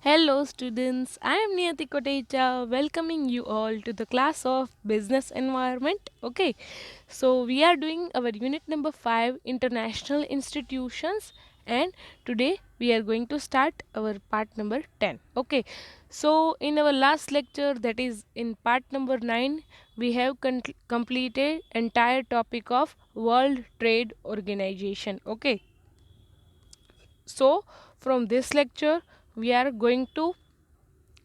Hello, students. I am Niyati Kotecha, welcoming you all to the class of Business Environment. Okay, so we are doing our unit number 5 International Institutions, and today we are going to start our part number 10. Okay, so in our last lecture, that is in part number 9, we have completed entire topic of World Trade Organization. Okay, so from this lecture, we are going to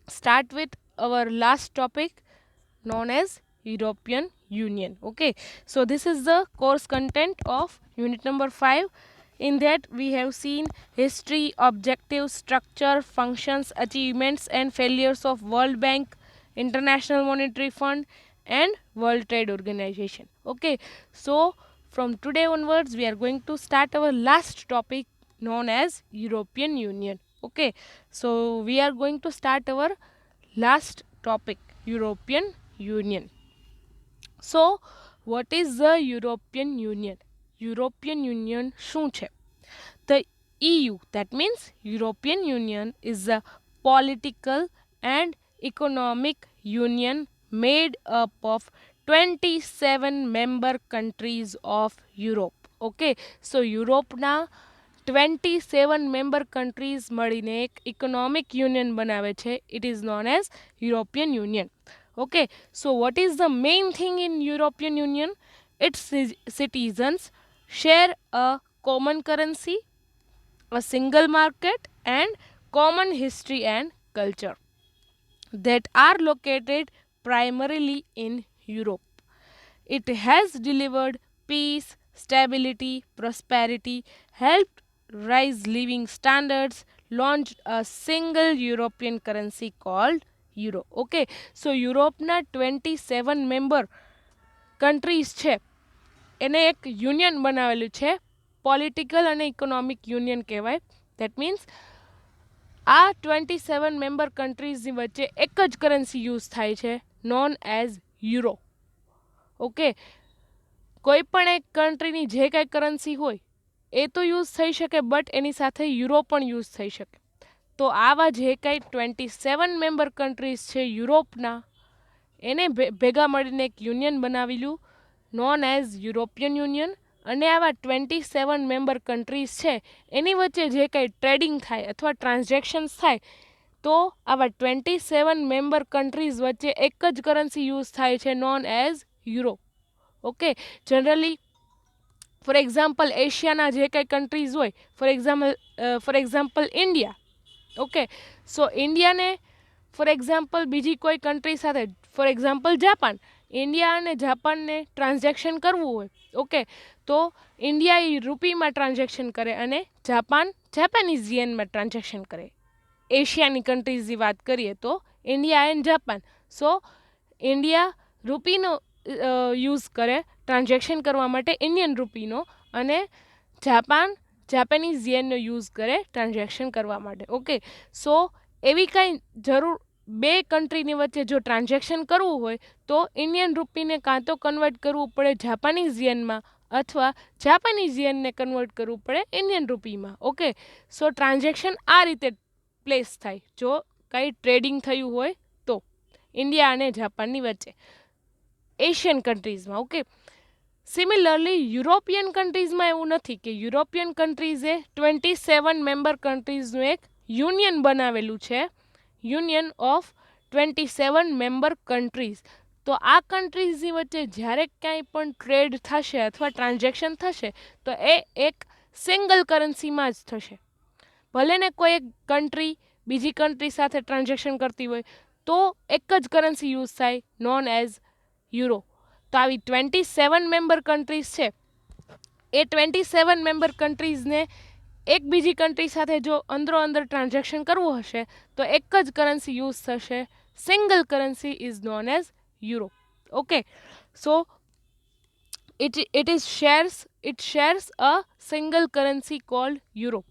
start with our last topic known as European Union. Okay, so this is the course content of unit number 5. In that we have seen history, objectives, structure, functions, achievements and failures of World Bank, International Monetary Fund and World Trade Organization. Okay, so from today onwards we are going to start our last topic known as European Union. Okay, so we are going to start our last topic, European Union. So what is the European Union? European Union શું છે? The EU, that means European Union, is a political and economic union made up of 27 member countries of Europe. Okay, so Europe na 27 member countries મળીને એક economic union બનાવે છે. It is known as European Union. Okay, so what is the main thing in European Union? Its citizens share a common currency, a single market and common history and culture that are located primarily in Europe. It has delivered peace, stability, prosperity, helped rise living standards, launched a single European currency called Euro. Okay, so Europe na 27 member countries છે એને એક union બનાવેલું છે, political અને economic union કહેવાય. That means આ 27 member કન્ટ્રીઝની વચ્ચે એક જ કરન્સી યુઝ થાય છે, નોન એઝ યુરો. ઓકે, કોઈ પણ એક કન્ટ્રીની જે કાંઈ કરન્સી હોય એ તો યુઝ થઈ શકે, બટ એની સાથે યુરો પણ યુઝ થઈ શકે. તો આવા જે કાંઈ 27 મેમ્બર કન્ટ્રીઝ છે યુરોપના, એને ભેગા મળીને એક યુનિયન બનાવેલું નોન એઝ યુરોપિયન યુનિયન. અને આવા 27 મેમ્બર કન્ટ્રીઝ છે એની વચ્ચે જે કંઈ ટ્રેડિંગ થાય અથવા ટ્રાન્ઝેક્શન્સ થાય તો આવા 27 મેમ્બર કન્ટ્રીઝ વચ્ચે એક જ કરન્સી યુઝ થાય છે, known as euro. Okay, generally for example એશિયાના જે કંઈ કન્ટ્રીઝ હોય, for example India. Okay, so ઇન્ડિયાને ફોર એક્ઝામ્પલ બીજી કોઈ કન્ટ્રી સાથે, ફોર એક્ઝામ્પલ જાપાન, ઇન્ડિયા અને જાપાનને ટ્રાન્ઝેક્શન કરવું હોય, ઓકે, તો ઇન્ડિયા એ રૂપીમાં ટ્રાન્ઝેક્શન કરે અને જાપાન જાપાનીઝ યેનમાં ટ્રાન્ઝેક્શન કરે. એશિયાની કન્ટ્રીઝની વાત કરીએ તો India and Japan. So India રૂપીનો યુઝ કરે ટ્રાન્ઝેક્શન કરવા માટે, ઇન્ડિયન રૂપીનો, અને જાપાન જાપાનીઝ યેનનો યુઝ કરે ટ્રાન્ઝેક્શન કરવા માટે. ઓકે, સો એવી કાંઈ જરૂર બે કન્ટ્રીની વચ્ચે જો ટ્રાન્ઝેક્શન કરવું હોય તો ઇન્ડિયન રૂપીને કાં તો કન્વર્ટ કરવું પડે જાપાનીઝ યેનમાં અથવા જાપાનીઝ યેનને કન્વર્ટ કરવું પડે ઇન્ડિયન રૂપીમાં. ઓકે, સો ટ્રાન્ઝેક્શન આ રીતે પ્લેસ થાય જો કંઈ ટ્રેડિંગ થયું હોય તો ઇન્ડિયા અને જાપાનની વચ્ચે એશિયન કન્ટ્રીઝમાં. ઓકે, સિમિલરલી યુરોપિયન કન્ટ્રીઝમાં એવું નથી કે યુરોપિયન કન્ટ્રીઝે 27 મેમ્બર કન્ટ્રીઝનું એક યુનિયન બનાવેલું છે, યુનિયન ઓફ 27 મેમ્બર કન્ટ્રીઝ. તો આ કન્ટ્રીઝની વચ્ચે જ્યારે ક્યાંય પણ ટ્રેડ થશે અથવા ટ્રાન્ઝેક્શન થશે તો એ એક સિંગલ કરન્સીમાં જ થશે. ભલે ને કોઈ એક કન્ટ્રી બીજી કન્ટ્રી સાથે ટ્રાન્ઝેક્શન કરતી હોય તો એક જ કરન્સી યુઝ થાય, નોન એઝ યુરો. તો આવી 27 મેમ્બર કન્ટ્રીઝ છે એ 27 મેમ્બર કન્ટ્રીઝને એક બીજી કન્ટ્રી સાથે જો અંદરો અંદર ટ્રાન્ઝેક્શન કરવું હશે તો એક જ કરન્સી યુઝ થશે, single currency is known as euro. Okay, so it shares a single currency called euro.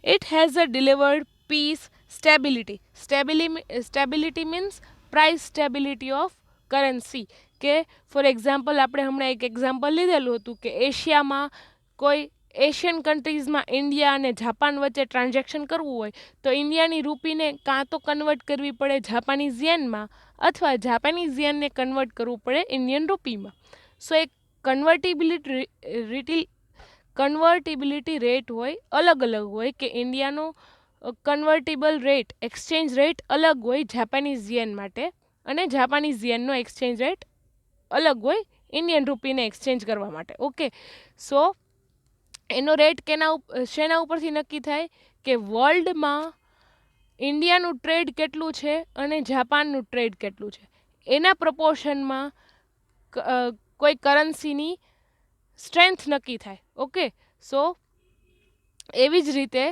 It has a delivered peace, stability means price stability of currency. કે ફોર એક્ઝામ્પલ આપણે હમણાં એક એક્ઝામ્પલ લીધેલું હતું કે એશિયામાં કોઈ એશિયન કન્ટ્રીઝમાં ઇન્ડિયા અને જાપાન વચ્ચે ટ્રાન્ઝેક્શન કરવું હોય તો ઇન્ડિયાની રૂપીને કાં તો કન્વર્ટ કરવી પડે જાપાનીઝ યેનમાં અથવા જાપાનીઝ યેનને કન્વર્ટ કરવું પડે ઇન્ડિયન રૂપીમાં. સો એક કન્વર્ટિબિલિટી રેટ હોય અલગ અલગ હોય કે ઇન્ડિયાનો કન્વર્ટેબલ રેટ એક્સચેન્જ રેટ અલગ હોય જાપાનીઝ યેન માટે અને જાપાનીઝ યેનનો એક્સચેન્જ રેટ અલગ હોય ઇન્ડિયન રૂપીને એક્સચેન્જ કરવા માટે. ઓકે, સો એનો રેટ શેના ઉપરથી નક્કી થાય કે વર્લ્ડમાં ઇન્ડિયાનું ટ્રેડ કેટલું છે અને જાપાનનું ટ્રેડ કેટલું છે એના પ્રપોર્શનમાં કોઈ કરન્સીની સ્ટ્રેન્થ નક્કી થાય. ઓકે, સો એવી જ રીતે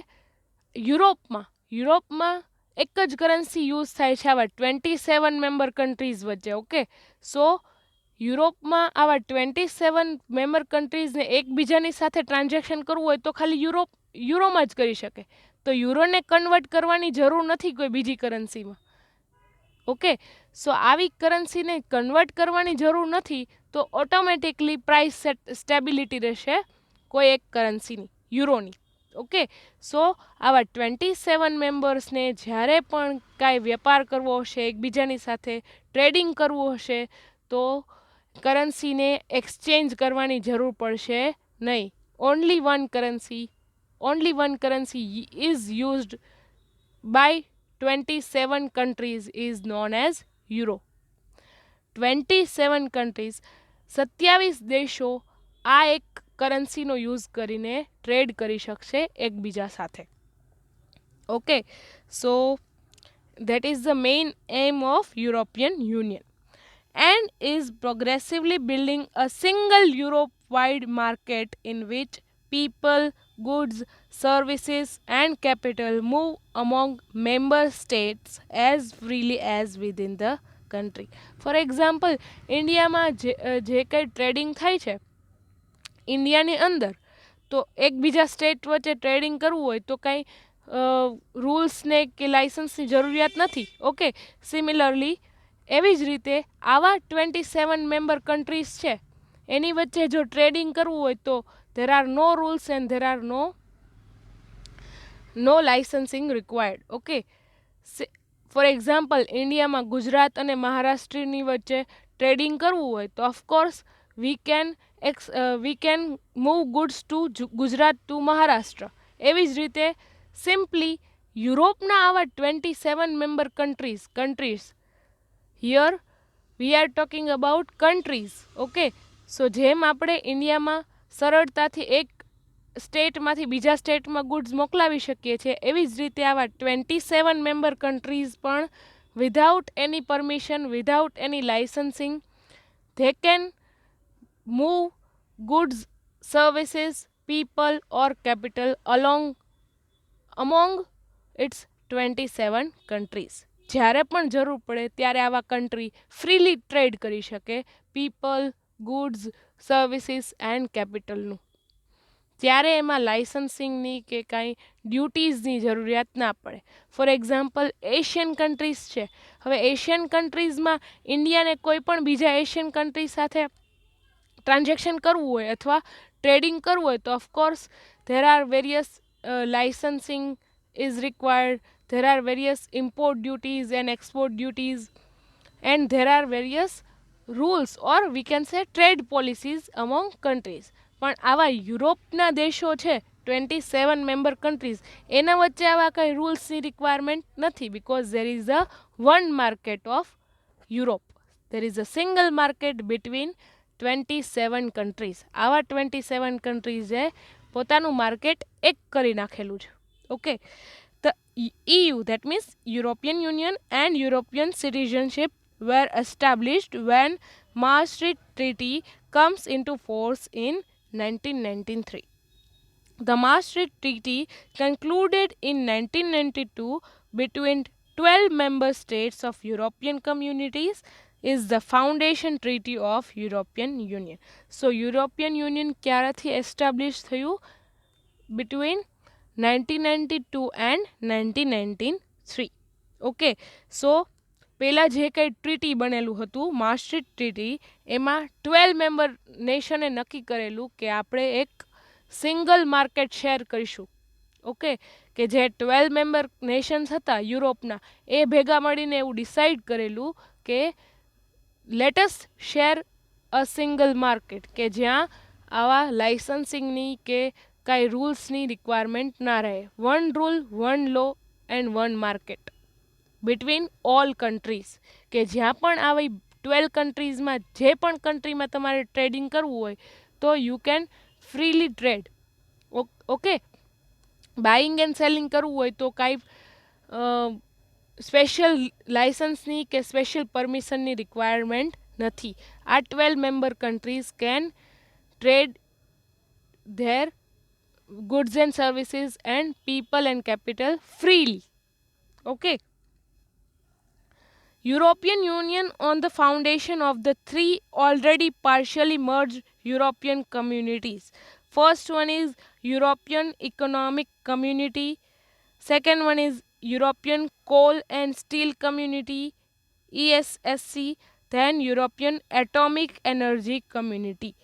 યુરોપમાં એક જ કરન્સી યુઝ થાય છે આવા 27 મેમ્બર કન્ટ્રીઝ વચ્ચે. ઓકે, સો યુરોપમાં આવા 27 મેમ્બર કન્ટ્રીઝને એકબીજાની સાથે ટ્રાન્ઝેક્શન કરવું હોય તો ખાલી યુરોમાં જ કરી શકે, તો યુરોને કન્વર્ટ કરવાની જરૂર નથી કોઈ બીજી કરન્સીમાં. ઓકે, સો આવી કરન્સીને કન્વર્ટ કરવાની જરૂર નથી તો ઓટોમેટિકલી પ્રાઇસ સ્ટેબિલિટી રહેશે કોઈ એક કરન્સીની, યુરોની. ઓકે, સો આવા 27 મેમ્બર્સને જ્યારે પણ કાંઈ વેપાર કરવો હશે, એકબીજાની સાથે ટ્રેડિંગ કરવું હશે તો કરન્સીને એક્સચેન્જ કરવાની જરૂર પડશે નહીં. Only one currency is used by 27 countries is known as euro. 27 countries 27 દેશો આ એક કરન્સીનો યુઝ કરીને ટ્રેડ કરી શકશે એકબીજા સાથે. Okay, so that is the main aim of European Union and is progressively building a single Europe-wide market in which people, goods, services and capital move among member states as freely as within the country. For example, ઇન્ડિયામાં જે કંઈ trading થાય છે ઇન્ડિયાની અંદર તો એકબીજા state વચ્ચે ટ્રેડિંગ કરવું હોય તો કાંઈ રૂલ્સને કે લાઇસન્સની જરૂરિયાત નથી. ઓકે, સિમિલરલી એવી જ રીતે આવા 27 મેમ્બર કન્ટ્રીઝ છે એની વચ્ચે જો ટ્રેડિંગ કરવું હોય તો there are no rules and there are no licensing required. Okay, for example ઇન્ડિયામાં ગુજરાત અને મહારાષ્ટ્રની વચ્ચે ટ્રેડિંગ કરવું હોય તો of course we can move goods to Gujarat to Maharashtra. એવી જ રીતે સિમ્પલી યુરોપના આવા 27 member countries here we are talking about countries. Okay, so જેમ આપણે ઇન્ડિયામાં સરળતાથી એક સ્ટેટમાંથી બીજા સ્ટેટમાં ગુડ્સ મોકલાવી શકીએ છીએ એવી જ રીતે આવા 27 મેમ્બર કન્ટ્રીઝ પણ without any permission, without any licensing they can move goods, services, people or capital among its 27 countries. જ્યારે પણ જરૂર પડે ત્યારે આવા કન્ટ્રી ફ્રીલી ટ્રેડ કરી શકે પીપલ, ગુડ્સ, સર્વિસીસ એન્ડ કેપિટલનું. ત્યારે એમાં લાઇસન્સિંગની કે કાંઈ ડ્યુટીઝની જરૂરિયાત ના પડે. ફોર એક્ઝામ્પલ એશિયન કન્ટ્રીઝ છે. હવે એશિયન કન્ટ્રીઝમાં ઇન્ડિયાને કોઈ પણ બીજા એશિયન કન્ટ્રી સાથે ટ્રાન્ઝેક્શન કરવું હોય અથવા ટ્રેડિંગ કરવું હોય તો of course there are various licensing is required, there are various import duties and export duties and there are various rules or we can say trade policies among countries. પણ આવા યુરોપના દેશો છે 27 મેમ્બર કન્ટ્રીઝ એના વચ્ચે આવા કંઈ રૂલ્સની રિક્વાયરમેન્ટ નથી because there is a one market of Europe. There is a single market between 27 countries. આવા 27 કન્ટ્રીઝે પોતાનું માર્કેટ એક કરી નાખેલું છે. Okay, the EU that means European Union and European citizenship were established when Maastricht Treaty comes into force in 1993. The Maastricht Treaty concluded in 1992 between 12 member states of European communities is the foundation treaty of European Union. So European Union ક્યારથી establish થયું? Between 1992 and 1993. Okay, સો પહેલાં જે કંઈ treaty બનેલું હતું માસ્ટ્રિક્ટ treaty એમાં 12 member નેશને નક્કી કરેલું કે આપણે એક સિંગલ માર્કેટ શેર કરીશું. ઓકે, કે જે 12 મેમ્બર નેશન્સ હતા યુરોપના, એ ભેગા મળીને એવું ડિસાઈડ કરેલું કે lettuce share a single market, કે જ્યાં આવા લાઇસન્સિંગની કે કાંઈ રૂલ્સની રિક્વાયરમેન્ટ ના રહે. One rule, one law and one market between all countries, કે જ્યાં પણ આવી 12 કન્ટ્રીઝમાં જે પણ કન્ટ્રીમાં તમારે ટ્રેડિંગ કરવું હોય તો you can freely trade. Okay, buying and selling કરવું હોય તો કાંઈ સ્પેશિયલ લાઇસન્સની કે સ્પેશિયલ પરમિશનની રિક્વાયરમેન્ટ નથી. આ 12 member countries can trade there goods and services and people and capital freely. Okay. European Union on the foundation of the three already partially merged European communities. First one is European Economic Community. Second one is European Coal and Steel Community, ESSC. Then European Atomic Energy Community,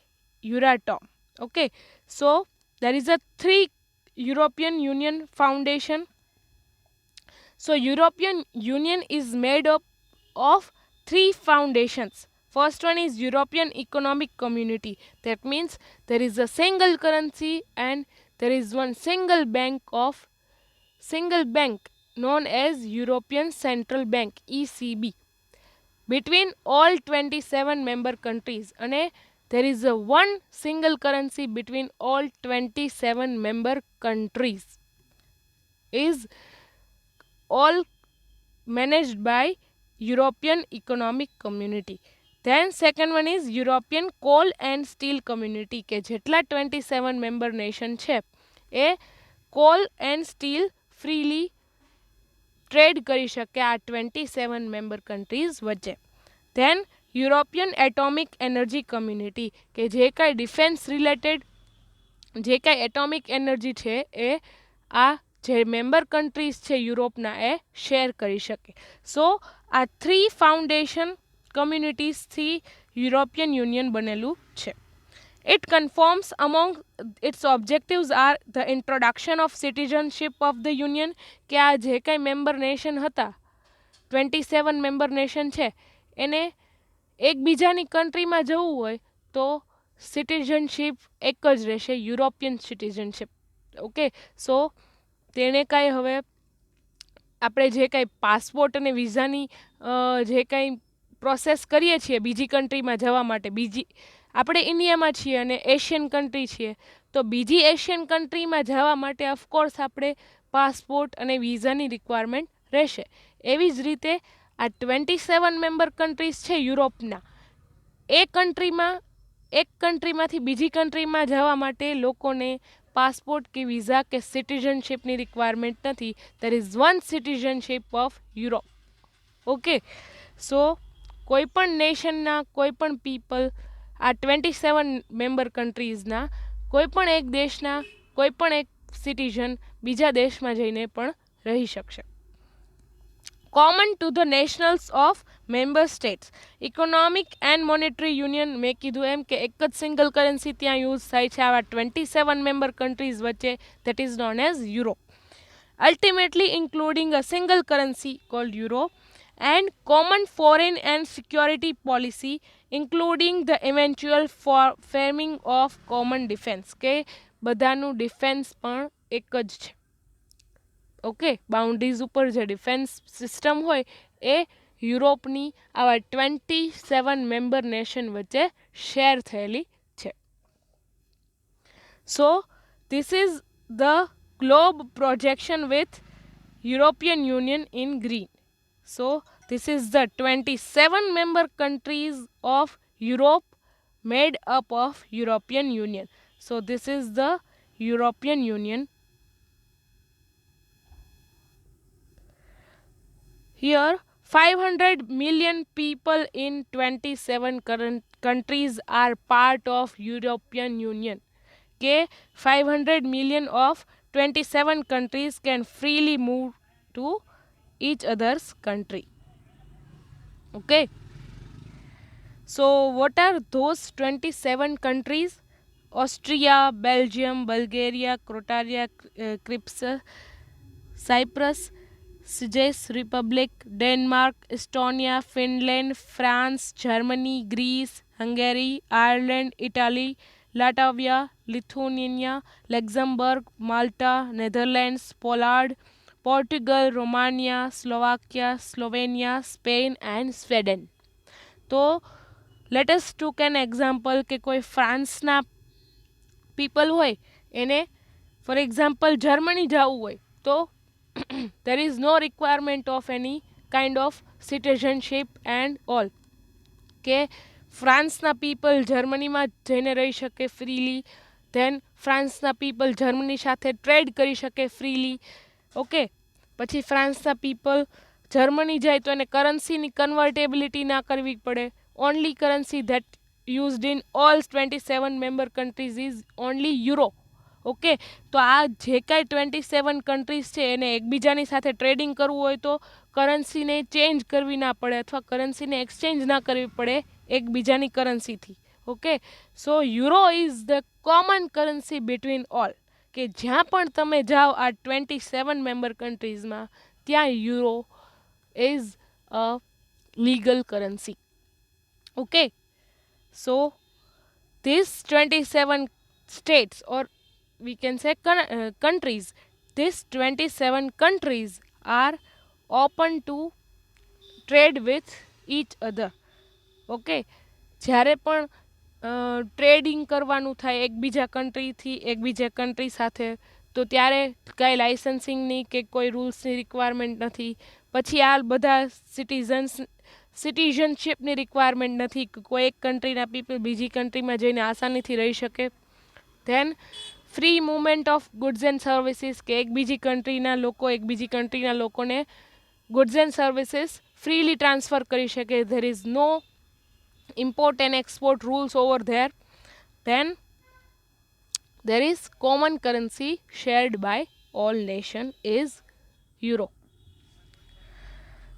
Euratom. Okay, so there is a three European Union foundation. So European Union is made up of three foundations. First one is European Economic Community. That means there is a single currency and there is one single bank known as European Central Bank, ECB, between all 27 member countries, and there is a one single currency between all 27 member countries, is all managed by European Economic Community. Then second one is European Coal and Steel Community, કે જેટલા 27 member nation છે એ coal and steel freely trade કરી શકે આ 27 member countries વચ્ચે. Then European atomic energy community, કે જે કાંઈ ડિફેન્સ રિલેટેડ જે કાંઈ એટોમિક એનર્જી છે એ આ જે મેમ્બર કન્ટ્રીઝ છે યુરોપના એ શેર કરી શકે. સો આ થ્રી ફાઉન્ડેશન કમ્યુનિટીઝથી યુરોપિયન યુનિયન બનેલું છે. It conforms among its objectives are the introduction of citizenship of the union, કે આ જે કાંઈ મેમ્બર નેશન હતા 27 મેમ્બર નેશન છે એને એકબીજાની કન્ટ્રીમાં જવું હોય તો સિટીઝનશીપ એક જ રહેશે, યુરોપિયન સિટીઝનશીપ. ઓકે, સો તેણે કાંઈ હવે આપણે જે કાંઈ પાસપોર્ટ અને વિઝાની જે કાંઈ પ્રોસેસ કરીએ છીએ બીજી કન્ટ્રીમાં જવા માટે, બીજી આપણે ઇન્ડિયામાં છીએ અને એશિયન કન્ટ્રી છીએ, તો બીજી એશિયન કન્ટ્રીમાં જવા માટે ઓફકોર્સ આપણે પાસપોર્ટ અને વિઝાની રિક્વાયરમેન્ટ રહેશે. એવી જ રીતે આ 27 મેમ્બર કન્ટ્રીઝ છે યુરોપના, એક કન્ટ્રીમાંથી બીજી કન્ટ્રીમાં જવા માટે લોકોને પાસપોર્ટ કે વિઝા કે સિટીઝનશીપની રિક્વાયરમેન્ટ નથી. There is one citizenship of Europe. Okay, so કોઈ પણ નેશનના કોઈ પણ પીપલ આ 27 મેમ્બર કન્ટ્રીઝના કોઈ પણ એક દેશના કોઈ પણ એક સિટીઝન બીજા દેશમાં જઈને પણ રહી શકશે. Common to the nationals of member states. Economic and monetary union, મેં કીધું એમ કે એક જ સિંગલ કરન્સી ત્યાં યુઝ થાય છે આવા 27 મેમ્બર કન્ટ્રીઝ વચ્ચે, that is known as euro. Ultimately including a single currency cold euro and common foreign and security policy including the eventual framing of common defense, કે બધાનું ડિફેન્સ પણ એક જ છે. ઓકે, બાઉન્ડ્રીઝ ઉપર જે ડિફેન્સ સિસ્ટમ હોય એ યુરોપની આવા 27 મેમ્બર નેશન વચ્ચે શેર થયેલી છે. So this is the globe projection with European union in green. So this is the 27 member countries of Europe made up of European Union. So this is the European Union. Here 500 million people in 27 current countries are part of European Union. Okay, 500 million of 27 countries can freely move to each other's country. Okay, so what are those 27 countries? Austria, Belgium, Bulgaria, Croatia, ક્રિપ્સ, Cyprus, Czech Republic, Denmark, Estonia, Finland, France, Germany, Greece, Hungary, Ireland, Italy, Latvia, Lithuania, Luxembourg, Malta, Netherlands, Poland, Portugal, Romania, Slovakia, Slovenia, Spain and Sweden. તો let us took an example કે કોઈ ફ્રાન્સના people હોય એને for example Germany જવું હોય તો there is no requirement of any kind of citizenship and all કે ફ્રાન્સના people જર્મનીમાં જઈને રહી શકે ફ્રીલી ધેન ફ્રાન્સના પીપલ જર્મની સાથે ટ્રેડ કરી શકે ફ્રીલી ઓકે પછી ફ્રાન્સના પીપલ જર્મની જાય તો એને કરન્સીની કન્વર્ટેબિલિટી ના કરવી પડે only currency that used in all 27 member countries is only euro okay તો આ જે કાંઈ 27 કન્ટ્રીઝ છે એને એકબીજાની સાથે ટ્રેડિંગ કરવું હોય તો કરન્સીને ચેન્જ કરવી ના પડે અથવા કરન્સીને એક્સચેન્જ ના કરવી પડે એકબીજાની કરન્સીથી okay so euro is the common currency between all કે જ્યાં પણ તમે જાઓ આ 27 મેમ્બર કન્ટ્રીઝમાં ત્યાં euro is a legal currency okay so these 27 states or we can say countries these 27 countries are open to trade with each other okay જ્યારે પણ trading કરવાનું થાય એકબીજા કન્ટ્રીથી એકબીજા કન્ટ્રી સાથે તો ત્યારે કાંઈ લાઇસન્સિંગની કે કોઈ રૂલ્સની રિક્વાયરમેન્ટ નથી પછી આ બધા સિટીઝનશીપની રિક્વાયરમેન્ટ નથી કે કોઈ એક કન્ટ્રીના પીપલ બીજી કન્ટ્રીમાં જઈને આસાનીથી રહી શકે then free movement of goods and services કે એક બીજી કન્ટ્રીના લોકો એક બીજી કન્ટ્રીના લોકોને goods and services freely transfer કરી શકે there is no import and export rules over there then there is common currency shared by all nation is euro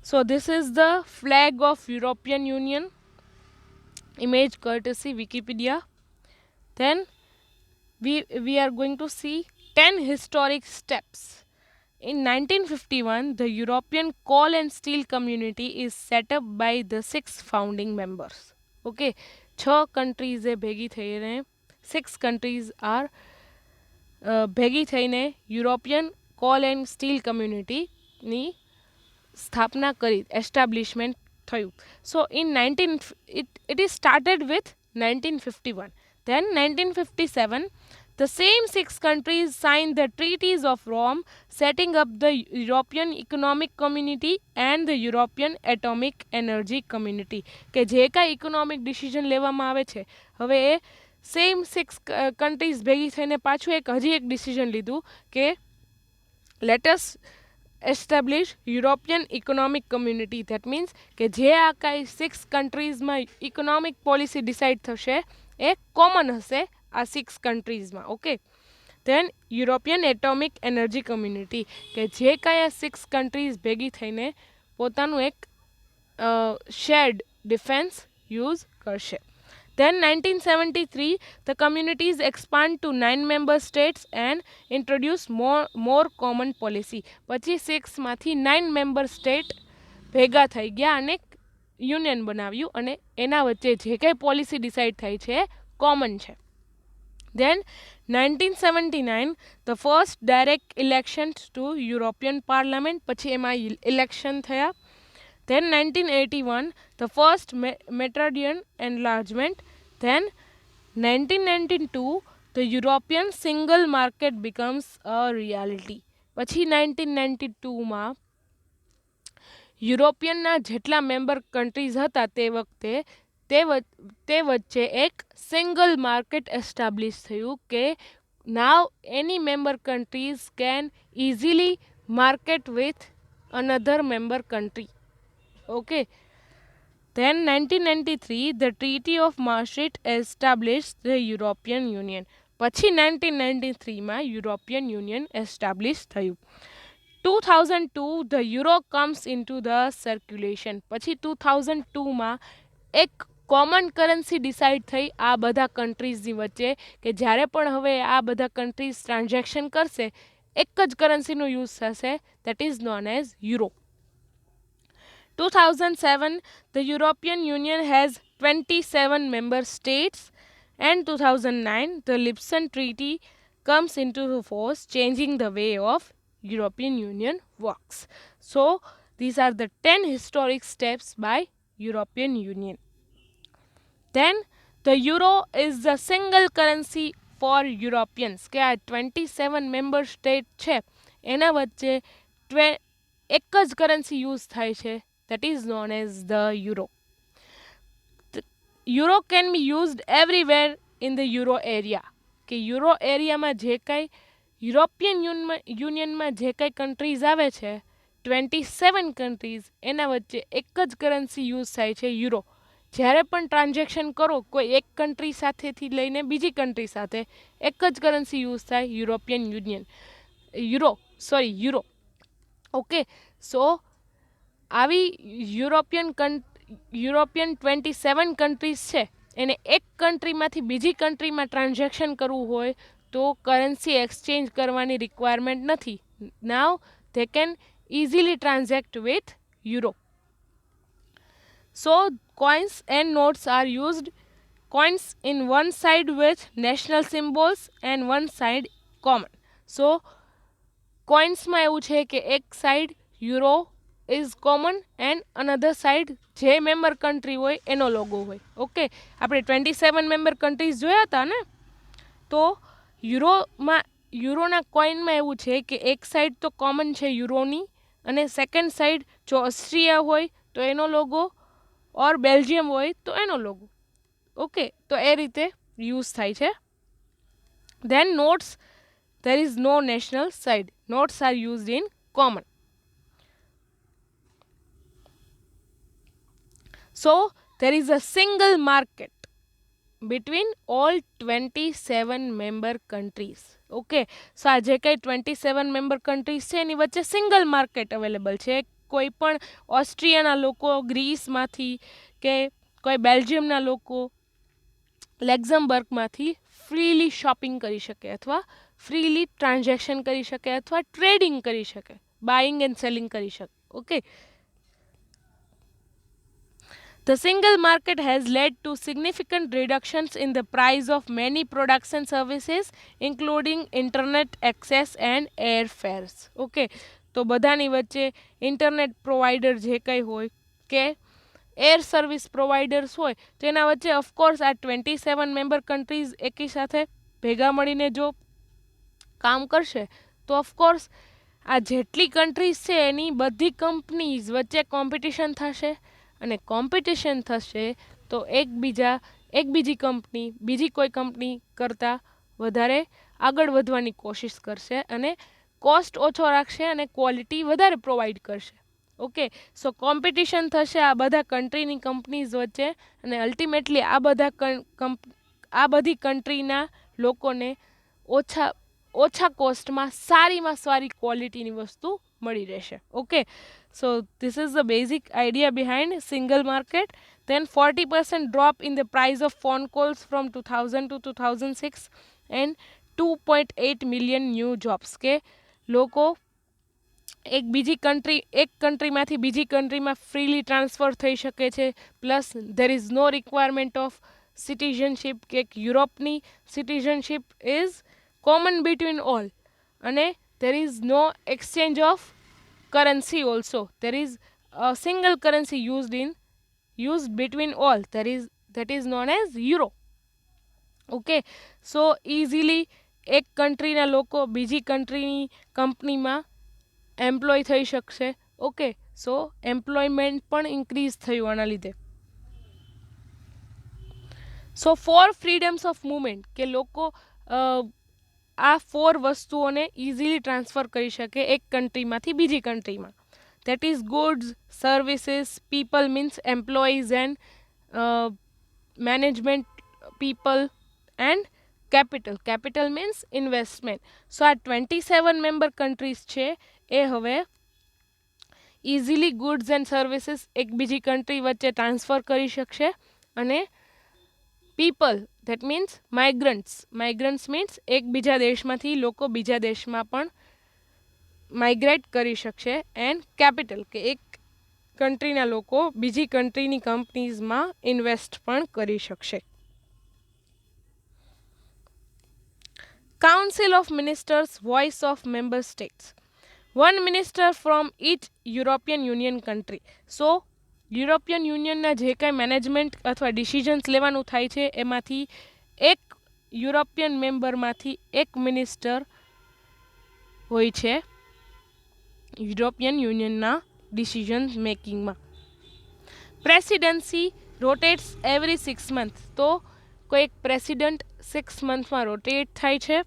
so this is the flag of European Union image courtesy Wikipedia then we are going to see 10 historic steps in 1951 the European coal and steel community is set up by the 6 founding members okay 6 કન્ટ્રીઝે ભેગી થઈને 6 countries R ભેગી થઈને European call and steel કમ્યુનિટીની સ્થાપના કરી establishment થયું સો in it is started with 1951 then 1957 the same 6 countries signed the treaties of Rome setting up the European Economic Community and the European Atomic Energy Community કે જે કાંઈ economic decision લેવામાં આવે છે હવે એ સેમ 6 કન્ટ્રીઝ ભેગી થઈને પાછું હજી એક ડિસિઝન લીધું કે let us establish European economic community that means કે જે આ કાંઈ 6 કન્ટ્રીઝમાં ઇકોનોમિક પોલિસી ડિસાઇડ થશે એ કોમન હશે આ 6 કન્ટ્રીઝમાં okay then European atomic energy community કે જે કાંઈ આ 6 કન્ટ્રીઝ ભેગી થઈને પોતાનું એક શેર્ડ ડિફેન્સ યુઝ કરશે Then 1973, the communities expand to 9 member states and introduce more common policy. પછી 6 માંથી 9 member state ભેગા થઈ ગયા અને યુનિયન બનાવ્યું અને એના વચ્ચે જે કંઈ પોલિસી ડિસાઇડ થઈ છે કોમન છે Then 1979, the first direct elections to European Parliament પછી એમાં ઇલેક્શન થયા Then 1981, the first Mediterranean enlargement. Then 1992, the European single market becomes a reality. પછી 1992માં યુરોપિયનના જેટલા મેમ્બર કન્ટ્રીઝ હતા તે વખતે તે વચ્ચે એક સિંગલ માર્કેટ એસ્ટાબ્લિશ થયું કે now any member countries can easily market with another member country Okay. Then 1993, the Treaty of Maastricht established the European Union. પછી 1993માં European Union established થયું 2002, the euro comes into the circulation. પછી 2002માં એક common currency decide થઈ આ બધા કન્ટ્રીઝની વચ્ચે કે જ્યારે પણ હવે આ બધા કન્ટ્રીઝ ટ્રાન્ઝેક્શન કરશે એક જ કરન્સીનો યુઝ થશે, that is known as euro. 2007, the European Union has 27 member states, and 2009, the Lisbon Treaty comes into force, changing the way of European Union works. So, these are the 10 historic steps by European Union. Then, the euro is the single currency for Europeans. કે આ 27 member state છે એના વચ્ચે એક જ currency use થાય છે, that is known as the euro. The euro can be used everywhere in the euro area. કે યુરો એરિયામાં જે કાંઈ યુરોપિયન યુનિયનમાં જે કાંઈ કન્ટ્રીઝ આવે છે 27 કન્ટ્રીઝ એના વચ્ચે એક જ કરન્સી યુઝ થાય છે યુરો. જ્યારે પણ ટ્રાન્ઝેક્શન કરો કોઈ એક કન્ટ્રી સાથેથી લઈને બીજી કન્ટ્રી સાથે એક જ કરન્સી યુઝ થાય યુરોપિયન યુનિયન યુરો. ઓકે, સો આવી યુરોપિયન 27 કન્ટ્રીઝ છે એને એક કન્ટ્રીમાંથી બીજી કન્ટ્રીમાં ટ્રાન્ઝેક્શન કરવું હોય તો કરન્સી એક્સચેન્જ કરવાની રિક્વાયરમેન્ટ નથી. Now they can easily transact with euro. So coins and notes are used. Coins in one side with national symbols and one side common. So coins માં એવું છે કે એક side euro is common and another side જે member country હોય એનો logo હોય. Okay, આપણે 27 મેમ્બર કન્ટ્રીઝ જોયા હતા ને, તો યુરોના કોઈનમાં એવું છે કે એક સાઈડ તો કોમન છે યુરોની અને સેકન્ડ સાઈડ જો ઓસ્ટ્રિયા હોય તો એનો લોગો ઓર બેલ્જિયમ હોય તો એનો લોગો. ઓકે, તો એ રીતે યુઝ થાય છે. Then notes, there is no national side. Notes are used in common. So there is a single market between all 27 member countries. Okay, સો આ જે કંઈ 27 મેમ્બર કન્ટ્રીઝ છે એની વચ્ચે સિંગલ માર્કેટ અવેલેબલ છે. કોઈ પણ ઓસ્ટ્રિયાના લોકો ગ્રીસમાંથી કે કોઈ બેલ્જિયમના લોકો લેક્ઝમબર્ગમાંથી ફ્રીલી શોપિંગ કરી શકે અથવા ફ્રીલી ટ્રાન્ઝેક્શન કરી શકે અથવા ટ્રેડિંગ કરી શકે, બાઇંગ એન્ડ સેલિંગ કરી શકે. Okay, the single market has led to significant reductions in the price of many products and services, including internet access and airfares. Okay, તો બધાની વચ્ચે ઇન્ટરનેટ પ્રોવાઈડર જે કંઈ હોય કે એર સર્વિસ પ્રોવાઈડર્સ હોય તો એના વચ્ચે ઓફકોર્સ આ 27 મેમ્બર કન્ટ્રીઝ એકી સાથે ભેગા મળીને જો કામ કરશે તો ઓફકોર્સ આ જેટલી કન્ટ્રીઝ છે એની બધી કંપનીઝ વચ્ચે કોમ્પિટિશન થશે અને કોમ્પિટિશન થશે તો એક બીજી કંપની બીજી કોઈ કંપની કરતાં વધારે આગળ વધવાની કોશિશ કરશે અને કોસ્ટ ઓછો રાખશે અને ક્વોલિટી વધારે પ્રોવાઈડ કરશે. ઓકે, સો કોમ્પિટિશન થશે આ બધા કન્ટ્રીની કંપનીઝ વચ્ચે અને અલ્ટિમેટલી આ બધી કન્ટ્રીના લોકોને ઓછા કોસ્ટમાં સારીમાં સારી ક્વોલિટીની વસ્તુ મળી રહેશે. Okay, so this is the basic idea behind single market. Then 40% drop in the price of phone calls from 2000 to 2006 and 2.8 million new jobs. કે લોકો એક કન્ટ્રીમાંથી બીજી કન્ટ્રીમાં ફ્રીલી ટ્રાન્સફર થઈ શકે છે. Plus there is no requirement of citizenship કે યુરોપની citizenship is common between all અને there is no exchange of currency also. There is a single currency used between all, that is known as euro. Okay, so easily એક કન્ટ્રીના લોકો બીજી કન્ટ્રીની કંપનીમાં employ થઈ શકશે. Okay, સો employment પણ increase થયું આના લીધે. સો 4 ફ્રીડમ્સ ઓફ મુવમેન્ટ કે લોકો આ 4 વસ્તુઓને ઇઝીલી ટ્રાન્સફર કરી શકે એક કન્ટ્રીમાંથી બીજી કન્ટ્રીમાં. that is goods, services, people means employees and management people and capital means investment. so આ 27 મેમ્બર કન્ટ્રીઝ છે એ હવે ઇઝીલી ગુડ્સ એન્ડ સર્વિસીસ એક બીજી કન્ટ્રી વચ્ચે ટ્રાન્સફર કરી શકશે અને people that means migrants means એક બીજા દેશમાંથી લોકો બીજા દેશમાં પણ માઇગ્રેટ કરી શકશે એન્ડ કેપિટલ કે એક કન્ટ્રીના લોકો બીજી કન્ટ્રીની કંપનીઝમાં ઇન્વેસ્ટ પણ કરી શકશે. Council of Ministers, voice of member states. One minister from each European Union country. So, European યુનિયનના જે કાંઈ મેનેજમેન્ટ અથવા ડિસિઝન્સ લેવાનું થાય છે એમાંથી એક યુરોપિયન મેમ્બરમાંથી એક મિનિસ્ટર હોય છે યુરોપિયન યુનિયનના ડિસિઝન મેકિંગમાં. Presidency rotates every 6 months. તો કોઈ એક પ્રેસિડન્ટ 6 monthsમાં રોટેટ થાય છે.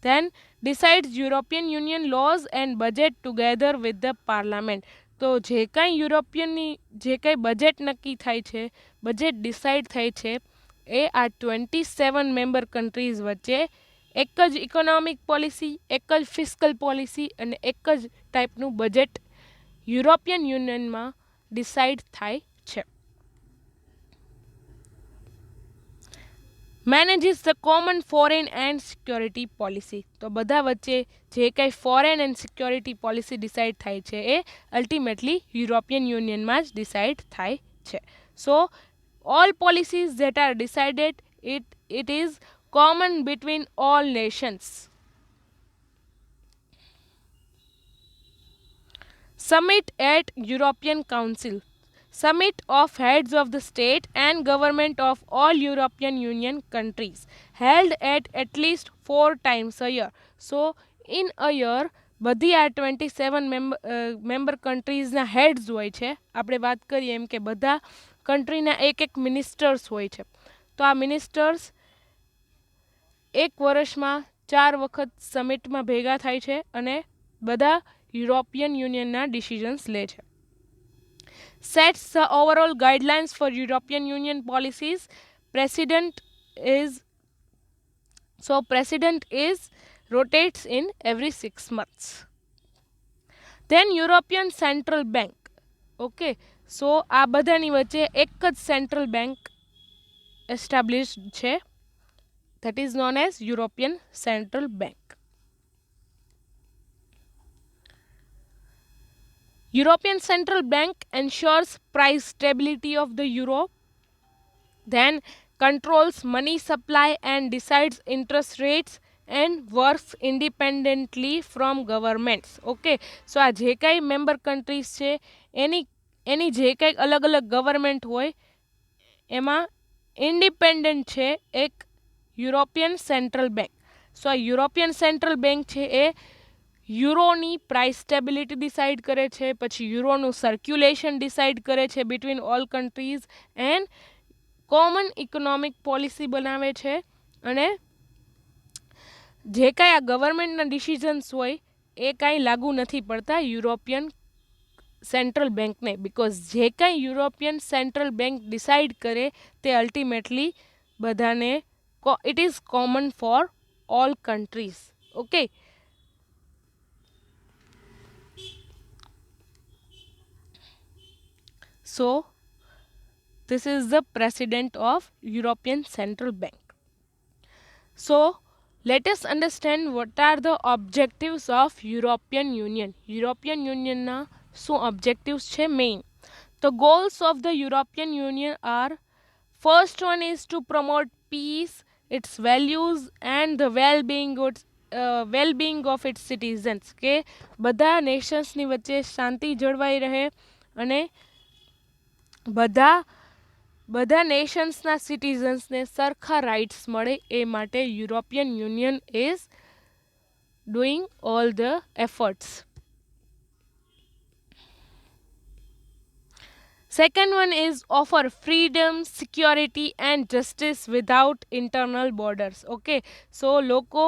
Then decides European union laws and budget together with the parliament. તો જે કાંઈ યુરોપિયનની જે કાંઈ બજેટ નક્કી થાય છે, બજેટ ડિસાઇડ થાય છે એ આ 27 મેમ્બર કન્ટ્રીઝ વચ્ચે એક જ ઇકોનોમિક પોલિસી, એક જ ફિસ્કલ પોલિસી અને એક જ ટાઈપનું બજેટ યુરોપિયન યુનિયનમાં ડિસાઇડ થાય છે. Manages the common foreign and security policy. તો બધા વચ્ચે જે કંઈ foreign and security policy decide થાય છે એ અલ્ટિમેટલી યુરોપિયન યુનિયનમાં જ ડિસાઇડ થાય છે. સો all policies that are decided it is common between all nations. Summit at European Council. Summit of heads of the state and government of all European Union countries held at least 4 times a year. So in a year બધી આ 27 member કન્ટ્રીઝના heads હોય છે. આપણે વાત કરીએ એમ કે બધા કન્ટ્રીના એક એક મિનિસ્ટર્સ હોય છે. તો આ મિનિસ્ટર્સ એક વર્ષમાં 4 વખત સમિટમાં ભેગા થાય છે અને બધા યુરોપિયન યુનિયનના ડિસિઝન્સ લે છે. Sets the overall guidelines for European Union policies. President is rotates in every 6 months. Then European Central Bank. Okay, so આ બધાની વચ્ચે એક જ સેન્ટ્રલ બેંક એસ્ટાબ્લિશ્ડ છે. That is known as European Central Bank. European Central Bank ensures price stability of the euro, then controls money supply and decides interest rates and works independently from governments. Okay, so આ જે કાંઈ member countries છે એની જે કાંઈ અલગ અલગ government હોય એમાં ઇન્ડિપેન્ડન્ટ છે એક યુરોપિયન સેન્ટ્રલ બેંક. સો આ યુરોપિયન સેન્ટ્રલ બેંક છે એ યુરોની પ્રાઇસ સ્ટેબિલિટી ડિસાઇડ કરે છે, પછી યુરોનું સર્ક્યુલેશન ડિસાઇડ કરે છે between all countries and common economic policy બનાવે છે. અને જે કાંઈ આ ગવર્મેન્ટના ડિસિઝન્સ હોય એ કાંઈ લાગુ નથી પડતા યુરોપિયન સેન્ટ્રલ બેંકને, બિકોઝ જે કાંઈ યુરોપિયન સેન્ટ્રલ બેંક ડિસાઇડ કરે તે અલ્ટિમેટલી બધાને it is common for all countries. Okay, so this is the president of European Central Bank. So let us understand what are the objectives of European Union. European Union na શું objectives છે main? The goals of the European Union are: first one is to promote peace, its values and the well-being of its citizens. કે બધા નેશન્સની વચ્ચે શાંતિ જળવાઈ રહે અને બધા નેશન્સના સિટીઝન્સને સરખા રાઇટ્સ મળે એ માટે European union is doing all the efforts. Second one is offer freedom, security and justice without internal borders. Okay, so loko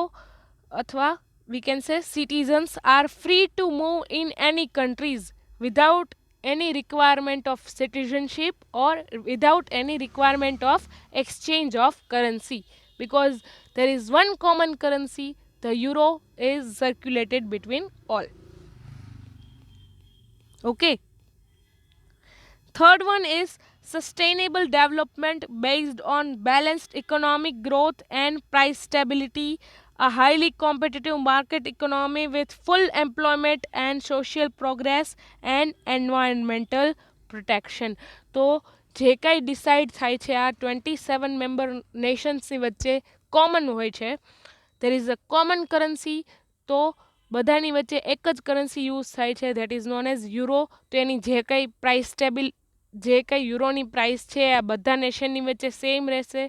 athwa we can say citizens are free to move in any countries without any requirement of citizenship or without any requirement of exchange of currency, because there is one common currency, the euro is circulated between all. Okay. Third one is sustainable development based on balanced economic growth and price stability, a highly competitive market economy with full employment and social progress and environmental protection. તો જે કાંઈ decide થાય છે આ 27 member નેશન્સની વચ્ચે common હોય છે. There is a common currency. તો બધાની વચ્ચે એક જ કરન્સી યુઝ થાય છે, that is known as euro. તો એની જે કંઈ પ્રાઇસ સ્ટેબિલ જે કંઈ યુરોની પ્રાઇસ છે આ બધા નેશનની વચ્ચે સેમ રહેશે.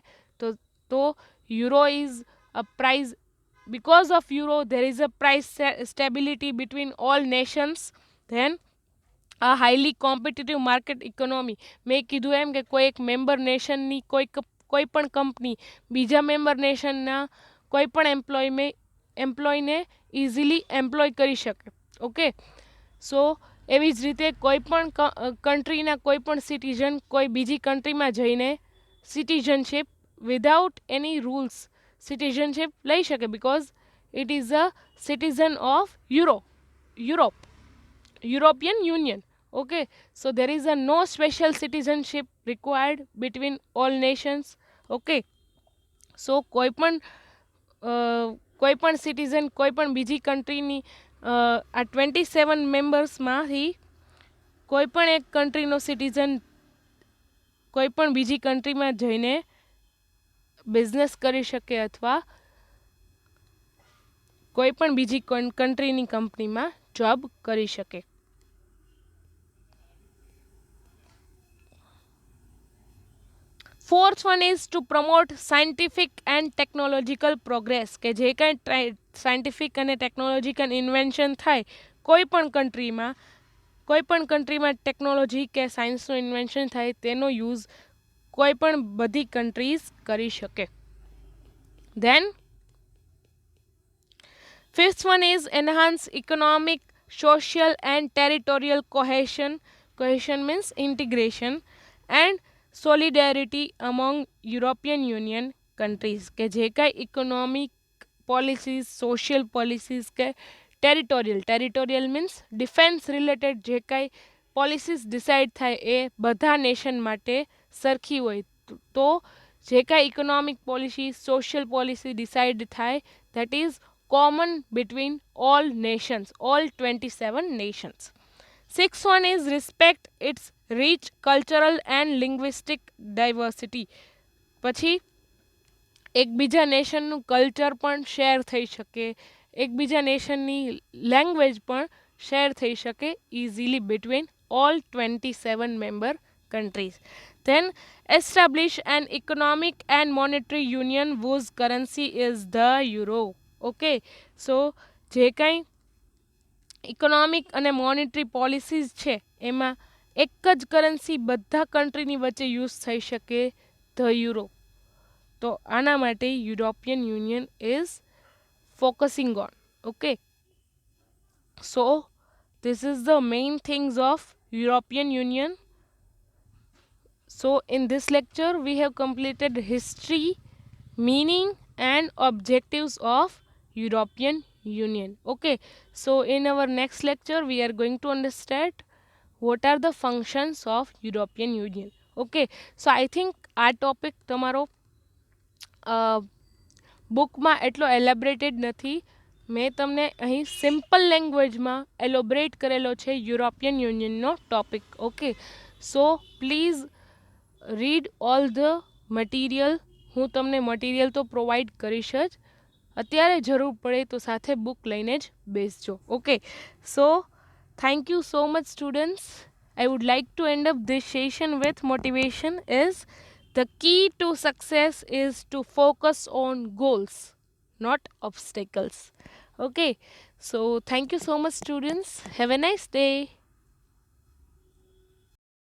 તો euro is a prize. because of euro there is a price stability between all nations. then a highly competitive market economy. મેં કીધું એમ કે કોઈ એક મેમ્બર નેશનની કોઈ પણ કંપની બીજા મેમ્બર નેશનના કોઈ પણ એમ્પ્લોયને ઇઝીલી એમ્પ્લોય કરી શકે. ઓકે, સો એવી જ રીતે કોઈ પણ કન્ટ્રીના કોઈ પણ સિટીઝન કોઈ બીજી કન્ટ્રીમાં જઈને સિટીઝનશીપ વિધાઉટ એની રૂલ્સ સિટીઝનશીપ લઈ શકે, because it is a citizen of European union. Okay, so there is a no special citizenship required between all nations. Okay, so કોઈ પણ સિટીઝન કોઈ પણ બીજી કન્ટ્રીની આ 27 મેમ્બર્સમાંથી કોઈ પણ એક કન્ટ્રીનો સિટીઝન કોઈ પણ બીજી કન્ટ્રીમાં જઈને બિઝનેસ કરી શકે અથવા કોઈ પણ બીજી કન્ટ્રીની કંપનીમાં જોબ કરી શકે. Fourth one is two promote scientific and technological progress. કે જે કાંઈ સાયન્ટિફિક અને ટેકનોલોજીકલ ઇન્વેન્શન થાય કોઈ પણ કન્ટ્રીમાં ટેકનોલોજી કે સાયન્સનું ઇન્વેન્શન થાય તેનો યુઝ કોઈ પણ બધી કન્ટ્રીઝ કરી શકે. Then fifth one is enhance economic, social and territorial cohesion. Cohesion means integration and solidarity among European Union countries. કે જે કાંઈ ઇકોનોમિક પોલિસીઝ, સોશિયલ પોલિસીઝ કે ટેરિટોરિયલ મીન્સ ડિફેન્સ રિલેટેડ જે કાંઈ પોલિસીઝ ડિસાઇડ થાય એ બધા નેશન માટે સરખી હોય. તો જે કાંઈ economic policy, social policy decide થાય that is common between all nations, all 27 nations. Sixth one is respect its rich cultural and linguistic diversity. પછી એકબીજા નેશનનું કલ્ચર પણ શેર થઈ શકે, એકબીજા નેશનની લેંગ્વેજ પણ શેર થઈ શકે easily between all 27 member countries. Then establish an economic and monetary union whose currency is the euro. Okay, so જે કાંઈ ઇકોનોમિક અને મોનિટરી પોલિસીઝ છે એમાં એક જ કરન્સી બધા કન્ટ્રીની વચ્ચે યુઝ થઈ શકે, ધ યુરો. તો આના માટે European union is focusing on. Okay, so this is the main things of European Union. So in this lecture we have completed history, meaning and objectives of European Union. Okay, so in our next lecture we are going to understand what are the functions of European Union. Okay, so I think આ topic તમારો બુકમાં એટલો એલેબરેટેડ નથી. મેં તમને અહીં simple લેંગ્વેજમાં elaborate કરેલો છે યુરોપિયન યુનિયનનો topic. Okay, so please read all the material. હું તમને મટીરિયલ તો પ્રોવાઈડ કરીશ જ, અત્યારે જરૂર પડે તો સાથે બુક લઈને જ બેસજો. Okay, so thank you so much students. I would like to end up this session with motivation is the key to success is to focus on goals, not obstacles. Okay, so thank you so much students. Have a nice day.